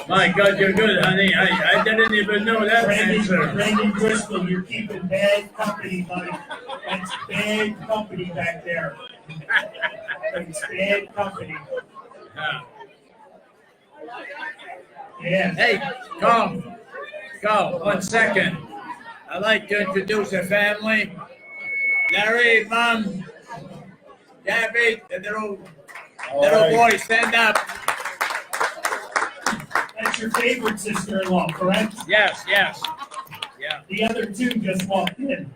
My God, you're good, honey. I didn't even know that answer. Brandon Driscoll, you're keeping bad company, buddy. That's bad company back there. It's bad company. Yeah. Hey, come. 1 second. I'd like to introduce the family. Larry, Mom, Gabby, the little right. boy, stand up. That's your favorite sister-in-law, correct? Yes. Yeah. The other two just walked in.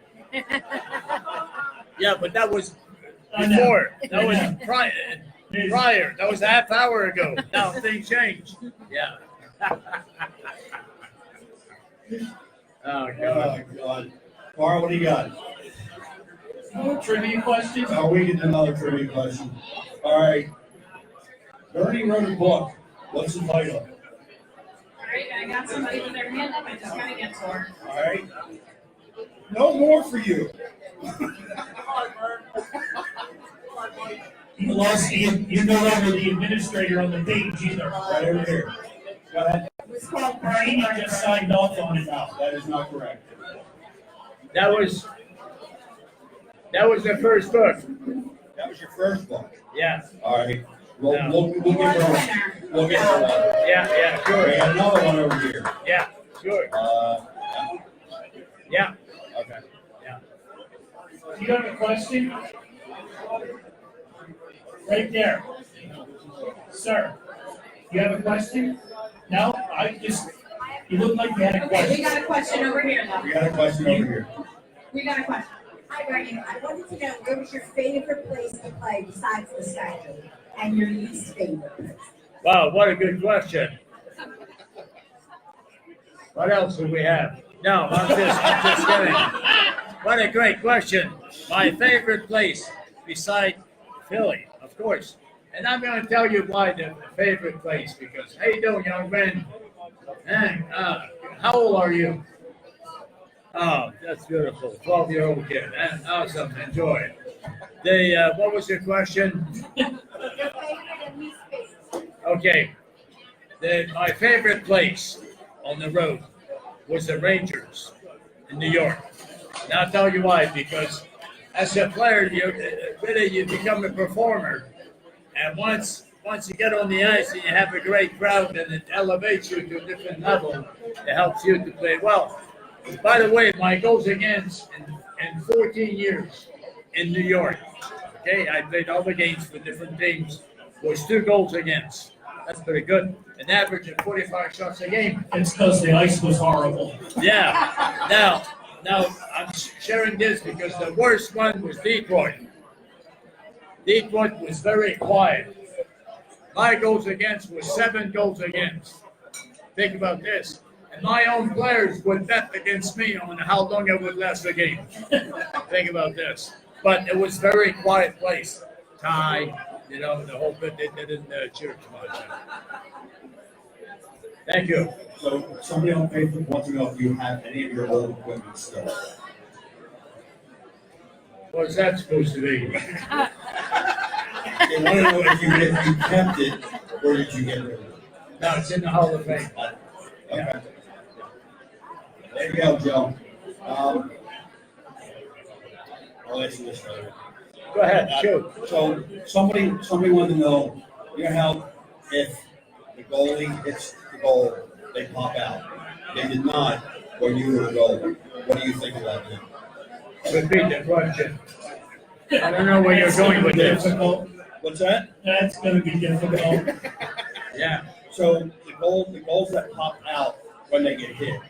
Yeah, but that was I know. before. That was I know. prior. That was a half hour ago. Now things changed. Yeah. Oh, God. Oh, God. Carl, what do you got? More trivia questions? Oh, we get another trivia question. All right. Bernie wrote a book. What's the title? All right, I got somebody with their hand up. I just gotta get to her. All right. No more for you. You lost you're no longer the administrator on the page either. Right over here. Go ahead. It was called Brady just signed off on it now. That is not correct. That was the first book. That was your first book. Yeah. All right. We'll You give are the her. winner. We'll get her one. Yeah, We sure. got another one over here. Yeah, sure. Yeah. Okay. You have a question? Right there. Sir, you have a question? No? You look like you had a Okay, we question. got a question over here, though. We got a question over here. We got a question. Hi, Bernie. I wanted to know, where was your favorite place to play besides the Skyline? And your least favorite place? Wow, what a good question. What else do we have? No, I'm just kidding. What a great question. My favorite place beside Philly, of course. And I'm going to tell you why the favorite place, because, how you doing, young man? How old are you? Oh, that's beautiful. 12-year-old kid. Awesome. Enjoy. What was your question? Your favorite and least favorite? Okay. My favorite place on the road was the Rangers in New York. And I'll tell you why, because as a player, you become a performer. And once you get on the ice and you have a great crowd and it elevates you to a different level, it helps you to play well. By the way, my goals against in 14 years in New York, okay, I played all the games for different teams, was 2 goals against. That's pretty good. An average of 45 shots a game. It's because the ice was horrible. Yeah. Now I'm sharing this because the worst one was Detroit. Detroit was very quiet. My goals against was 7 goals against. Think about this. And my own players would bet against me on how long I would last the game. Think about this. But it was very quiet place. Tie, the whole bit, they didn't cheer too much. Thank you. So somebody on Facebook wants to know if you have any of your old equipment still. What's that supposed to be? They want to know if you kept it or did you get rid of it? No, it's in the Hall of Fame. Okay. There you go, Joe. I'll ask you this later. Go ahead, shoot. So somebody wanted to know your help if the goalie hits the goal, they pop out. They did not when you were a goalie. What do you think about that? Repeat the question. I don't know where you're going with this. Difficult. What's that? That's gonna be difficult. Yeah, So the goals that pop out when they get hit,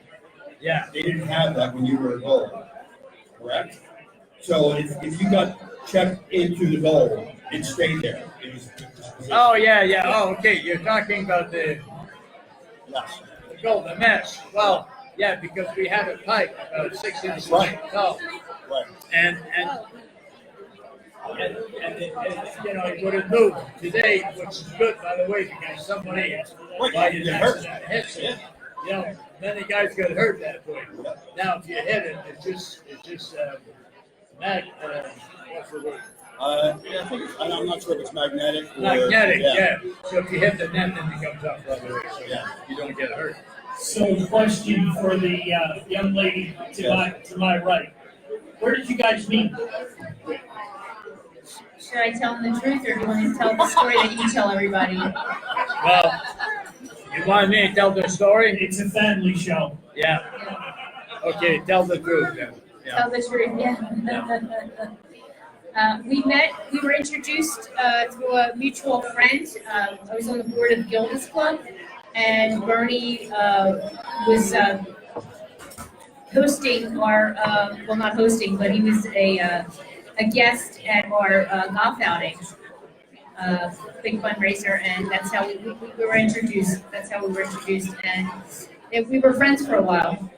yeah. they didn't have that when you were a goalie, correct? So if you got checked into the goal, it stayed there. It was. Oh, yeah. Oh, okay. You're talking about the Yes. golden mesh. Well, yeah, because we have a pipe about 6 inches Right. tall. Right. And it would have moved today, which is good, by the way, because somebody by It hurts. hits it. Many guys got hurt that way. Now, if you hit it, it's just what's the word? Yeah, I think I'm not sure if it's magnetic. Or, Magnetic, yeah. So if you hit the net, then it comes up right away. So Yeah. you don't get hurt. So question for the young lady to my right. Where did you guys meet? Should I tell them the truth, or do you want me to tell the story that you tell everybody? Well, you want me to tell the story? It's a family show. Yeah. Okay, tell the truth then. Yeah. Tell the truth, yeah. We were introduced through a mutual friend. I was on the board of Gilda's Club, and Bernie was hosting our, well, not hosting, but he was a guest at our golf outings. Big fundraiser, and that's how we were introduced. That's how we were introduced, and we were friends for a while.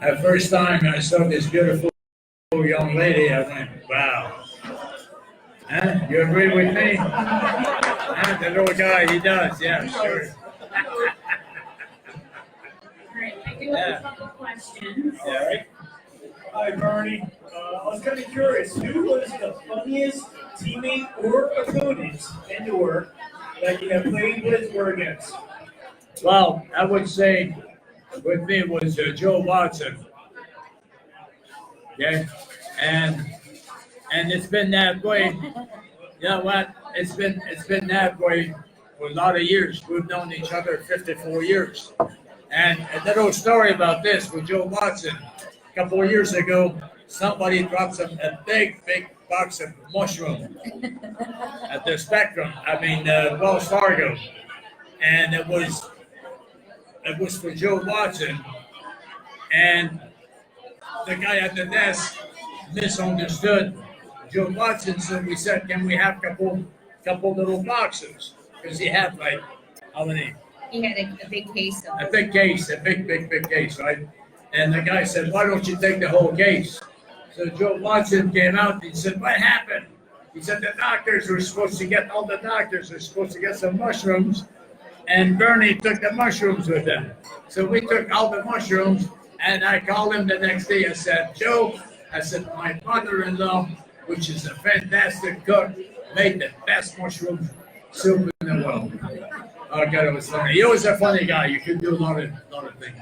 The first time I saw this beautiful young lady, I went, wow. Huh? You agree with me? Huh? The little guy, he does, yeah, sure. All right, I do have a couple questions. Yeah, right. Hi, Bernie. I was kind of curious, who was the funniest teammate or opponent and/or that you have played with or against? Well, I would say with me was Joe Watson. Okay, and it's been that way. You know what? It's been that way for a lot of years. We've known each other 54 years. And a little story about this with Joe Watson. A couple of years ago, somebody dropped a big box of mushrooms at the Spectrum. Wells Fargo, and it was for Joe Watson, and the guy at the desk misunderstood Joe Watson, so we said, "Can we have couple little boxes?" Because he had like how many? He had a big case of A big case, a big case, right? And the guy said, "Why don't you take the whole case?" So Joe Watson came out and he said, "What happened?" He said, all the doctors were supposed to get some mushrooms, and Bernie took the mushrooms with him. So we took all the mushrooms, and I called him the next day. I said, "Joe," I said, "my mother-in-law, which is a fantastic cook, made the best mushroom soup in the world." Oh God, it was funny. He was a funny guy. You could do a lot of things.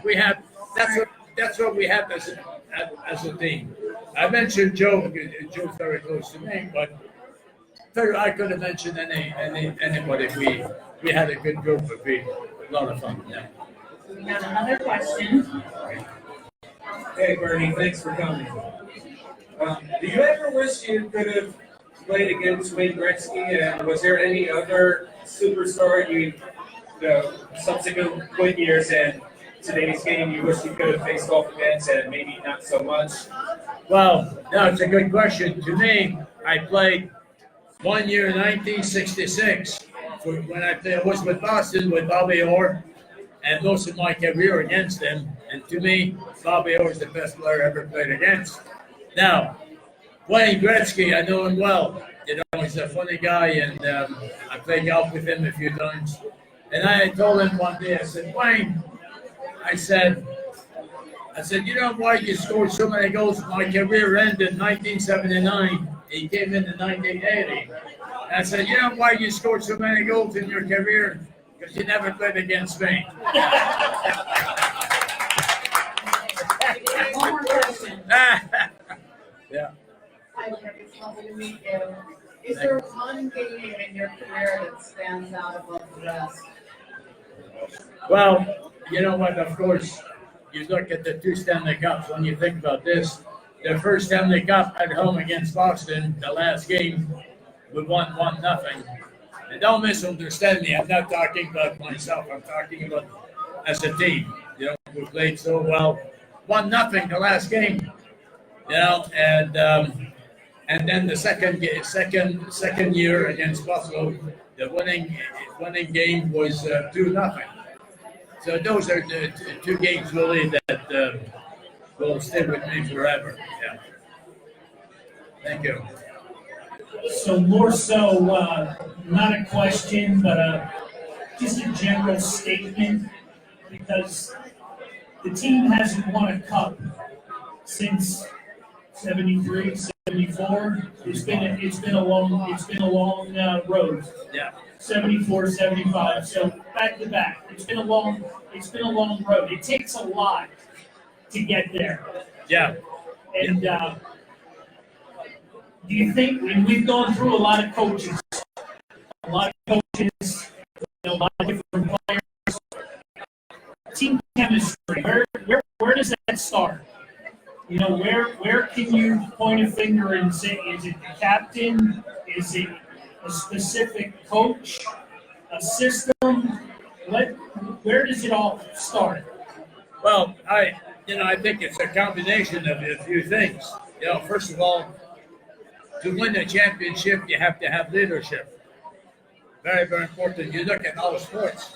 That's what we have as a team. I mentioned Joe because Joe's very close to me, but I could have mentioned anybody. We had a good group of people. A lot of fun. Yeah. We got another question. Hey, Bernie, thanks for coming. Do you ever wish you could have played against Wayne Gretzky, and was there any other superstar subsequent years and today's game you wish you could have faced off against and maybe not so much? Well, that's a good question. To me, I played 1 year in 1966 when I was with Boston with Bobby Orr, and most of my career against him. And to me, Bobby Orr is the best player I ever played against. Now, Wayne Gretzky, I know him well. He's a funny guy, and I played golf with him a few times. And I told him one day, I said, "Wayne," I said, "you know why you scored so many goals? My career ended in 1979. He came in 1980. And I said, "You know why you scored so many goals in your career? Because you never played against me." One more question. Yeah. Hi, Rick, it's lovely to meet you. Is there one game in your career that stands out above the rest? Well, you know what? Of course, you look at the two Stanley Cups when you think about this. The first Stanley Cup at home against Boston, the last game, we won 1-0. And don't misunderstand me. I'm not talking about myself. I'm talking about as a team. We played so well. 1-0 the last game. And then the second year against Buffalo, the winning game was 2-0. So those are the two games really that will stay with me forever. Yeah. Thank you. So more so, not a question, but just a general statement, because the team hasn't won a cup since 73, 74. It's been a long road. Yeah. 74, 75. So back to back. It's been a long road. It takes a lot to get there. Yeah. And do you think, and we've gone through a lot of coaches, a lot of different players, team chemistry, where does that start? You know, where can you point a finger and say, is it the captain? Is it a specific coach? A system? Where does it all start? Well, I think it's a combination of a few things. First of all, to win a championship, you have to have leadership. Very, very important. You look at all sports.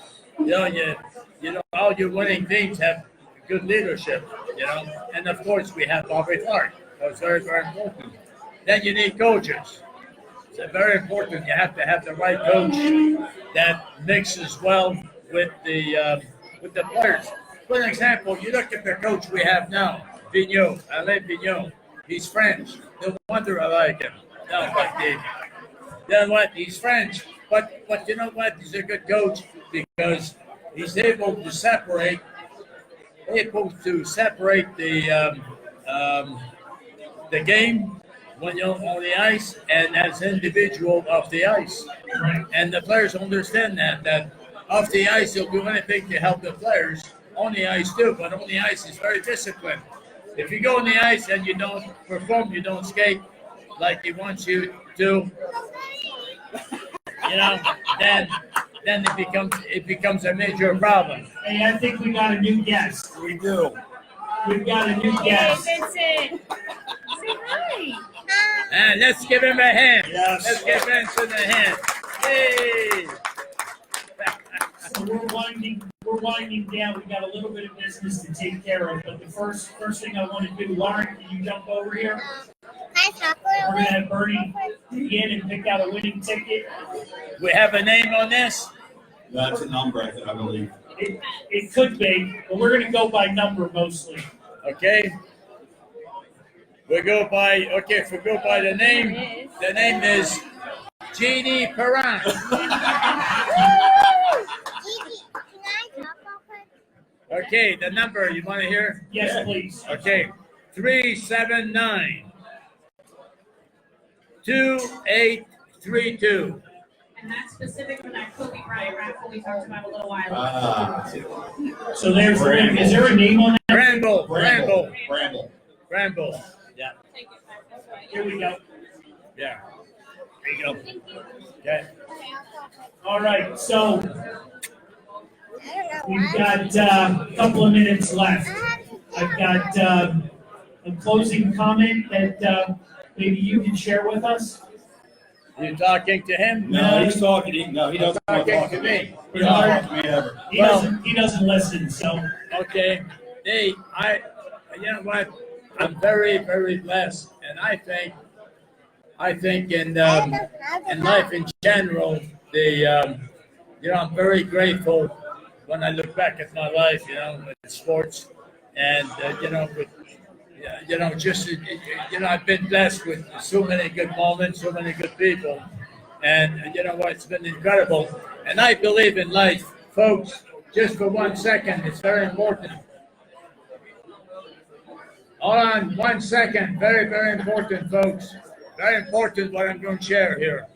All your winning teams have good leadership. And of course we have Bobby Clark. That's very, very important. Then you need coaches. It's very important. You have to have the right coach that mixes well with the players. For example, you look at the coach we have now, Vigneault, Alain Vigneault. He's French. No wonder I like him. No, but he's French. But you know what? He's a good coach because he's able to separate the game when you're on the ice and as individual off the ice. And the players understand that off the ice he'll do anything to help the players. On the ice too, but on the ice he's very disciplined. If you go on the ice and you don't perform, you don't skate like he wants you to, then it becomes a major problem. Hey, I think we got a new guest. We do. We've got a new guest. Hey, Vincent. Say hi. And let's give him a hand. Yes. Let's give Vincent a hand. Hey. So we're winding down. We've got a little bit of business to take care of. But the first thing I want to do, Lauren, can you jump over here? We're gonna have Bernie begin and pick out a winning ticket. We have a name on this? That's a number, I believe. It could be, but we're gonna go by number mostly. Okay. If we go by the name is Jeannie Perrin. Okay, the number you want to hear? Yes, please. Okay, 379 2832. And that's specific for that Kobe Bryant raffle we talked about a little while ago. So there's is there a name on that? Bramble. Yeah. Here we go. Yeah. There you go. Okay. All right, so we've got a couple of minutes left. I've got a closing comment that maybe you can share with us. You talking to him? No, he's talking. He doesn't want to talk to me. He doesn't talk to me ever. He doesn't listen. So okay, you know what? I'm very, very blessed, and I think in life in general, I'm very grateful when I look back at my life, with sports, and I've been blessed with so many good moments, so many good people, and it's been incredible. And I believe in life, folks. Just for 1 second, it's very important. Hold on 1 second. Very, very important, folks. Very important what I'm going to share here.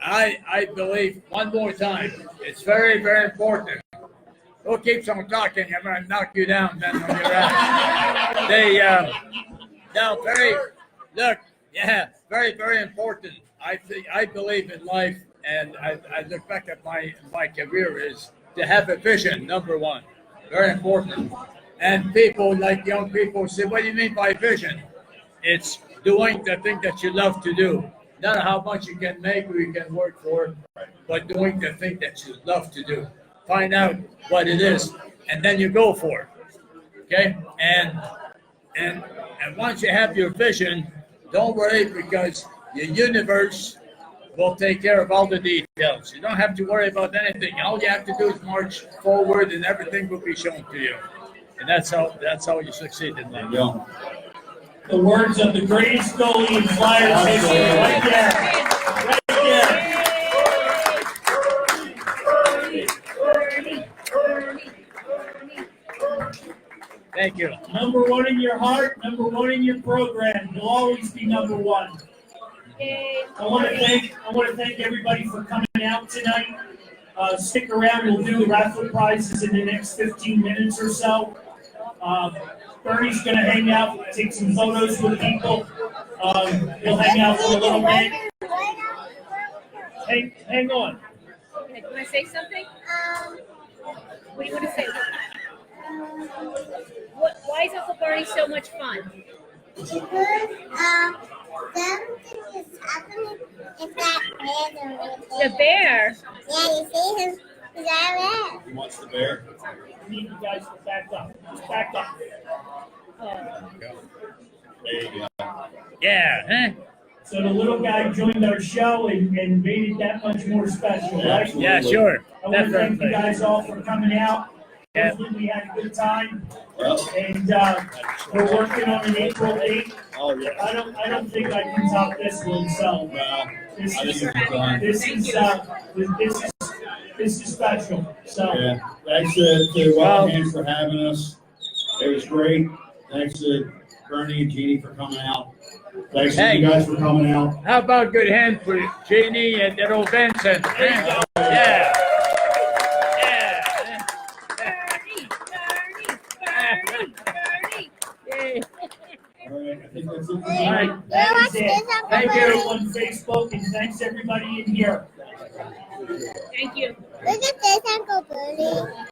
I believe, one more time, it's very, very important. Who keeps on talking? I'm going to knock you down then when you're out. Very, very important. I believe in life, and I look back at my career is to have a vision, number one. Very important. And people, like young people, say, what do you mean by vision? It's doing the thing that you love to do. Not how much you can make or you can work for, but doing the thing that you love to do. Find out what it is, and then you go for it. Okay? And once you have your vision, don't worry because your universe will take care of all the details. You don't have to worry about anything. All you have to do is march forward and everything will be shown to you. And that's how you succeed in life. Yeah. The words of the greatest goalie in Flyers history, right there. Right there. Thank you. Number one in your heart, number one in your program. You'll always be number one. I want to thank everybody for coming out tonight. Stick around. We'll do the raffle prizes in the next 15 minutes or so. Bernie's going to hang out, take some photos with people. He'll hang out for a little bit. Hang on. You want to say something? What do you want to say? Why is Uncle Bernie so much fun? Because something is happening if that bear over there. The bear? Yeah, you see him? He's right there. He wants the bear. I need you guys to back up. Just back up. There you go. Yeah, huh? So the little guy joined our show and made it that much more special, right? Yeah, sure. I want to thank you Definitely. guys all for coming out. Yeah. Hopefully we had a good time. Yep. And we're working on an April 8th. Oh, yeah. I don't think I can top this one, so Well, this I think is you'll be fine. this is special. So Yeah. Thanks to Wild Hands for having us. It was great. Thanks to Bernie and Jeannie for coming out. Thanks to you guys for coming out. How about a good hand for Jeannie and little Vincent? Yeah. Yeah. Yay. All right, I think that's it for All me. right. that is it. Thank Thank you you. on Facebook and thanks everybody in here. Thank you. Look at this, Uncle Bernie.